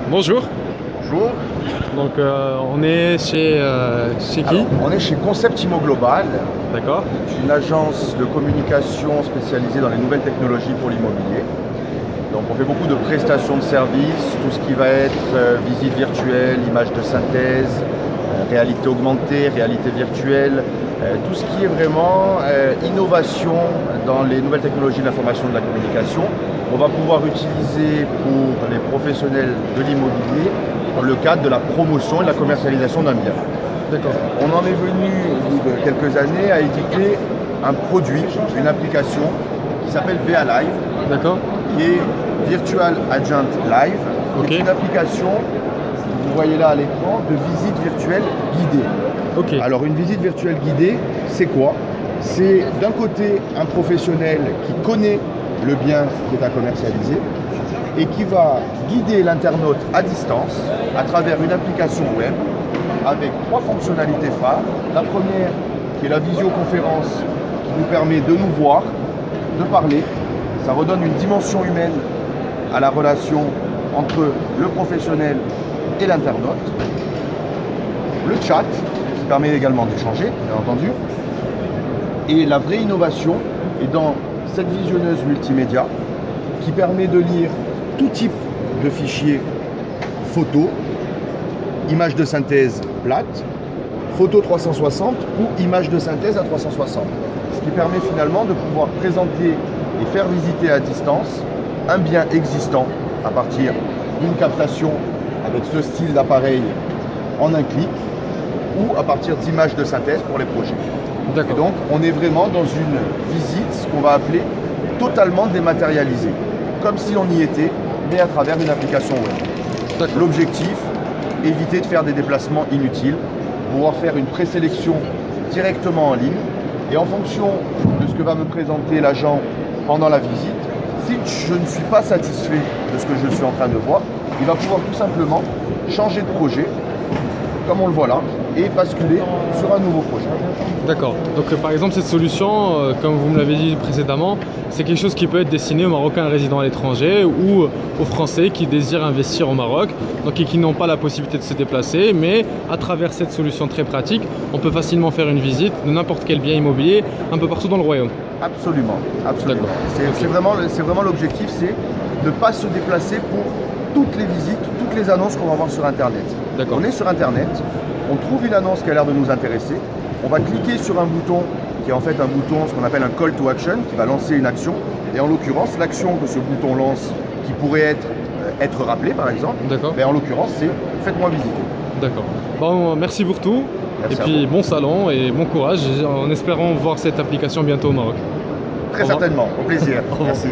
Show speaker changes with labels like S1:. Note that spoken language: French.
S1: Bonjour.
S2: Bonjour.
S1: Donc on est chez qui?
S2: Alors, on est chez Concept Immo Global,
S1: D'accord.
S2: une agence de communication spécialisée dans les nouvelles technologies pour l'immobilier. Donc on fait beaucoup de prestations de services, tout ce qui va être visite virtuelle, image de synthèse, réalité augmentée, réalité virtuelle, tout ce qui est vraiment innovation dans les nouvelles technologies de l'information et de la communication. On va pouvoir utiliser pour les professionnels de l'immobilier dans le cadre de la promotion et de la commercialisation d'un bien.
S1: D'accord.
S2: On en est venu, au bout de quelques années, à éditer un produit, une application qui s'appelle VA Live,
S1: D'accord.
S2: qui est Virtual Agent Live, qui est une application, vous voyez là à l'écran, de visite virtuelle guidée.
S1: Ok.
S2: Alors une visite virtuelle guidée, c'est quoi? C'est d'un côté un professionnel qui connaît le bien qui est à commercialiser et qui va guider l'internaute à distance à travers une application web avec 3 fonctionnalités phares. La première qui est la visioconférence qui nous permet de nous voir, de parler. Ça redonne une dimension humaine à la relation entre le professionnel et l'internaute. Le chat qui permet également d'échanger, bien entendu. Et la vraie innovation est dans cette visionneuse multimédia qui permet de lire tout type de fichiers photos, images de synthèse plate, photo 360 ou images de synthèse à 360. Ce qui permet finalement de pouvoir présenter et faire visiter à distance un bien existant à partir d'une captation avec ce style d'appareil en un clic ou à partir d'images de synthèse pour les projets. Et donc on est vraiment dans une visite, ce qu'on va appeler totalement dématérialisée, comme si on y était, mais à travers une application web. L'objectif, éviter de faire des déplacements inutiles, pouvoir faire une présélection directement en ligne et en fonction de ce que va me présenter l'agent pendant la visite, si je ne suis pas satisfait de ce que je suis en train de voir, il va pouvoir tout simplement changer de projet, comme on le voit là, et basculer sur un nouveau projet.
S1: D'accord. Donc par exemple cette solution, comme vous me l'avez dit précédemment, c'est quelque chose qui peut être destiné aux Marocains résidant à l'étranger ou aux Français qui désirent investir au Maroc, donc et qui n'ont pas la possibilité de se déplacer, mais à travers cette solution très pratique, on peut facilement faire une visite de n'importe quel bien immobilier un peu partout dans le royaume.
S2: Absolument, absolument. C'est vraiment l'objectif, c'est de ne pas se déplacer pour toutes les visites, toutes les annonces qu'on va voir sur Internet. On est sur Internet, on trouve une annonce qui a l'air de nous intéresser, on va cliquer sur un bouton qui est en fait un bouton, ce qu'on appelle un call to action, qui va lancer une action. Et en l'occurrence, l'action que ce bouton lance, qui pourrait être rappelée par exemple, mais en l'occurrence, c'est faites-moi visiter. D'accord.
S1: Bon, merci pour tout.
S2: Merci
S1: et puis bon salon et bon courage en espérant voir cette application bientôt au Maroc.
S2: Très certainement, au plaisir. Merci.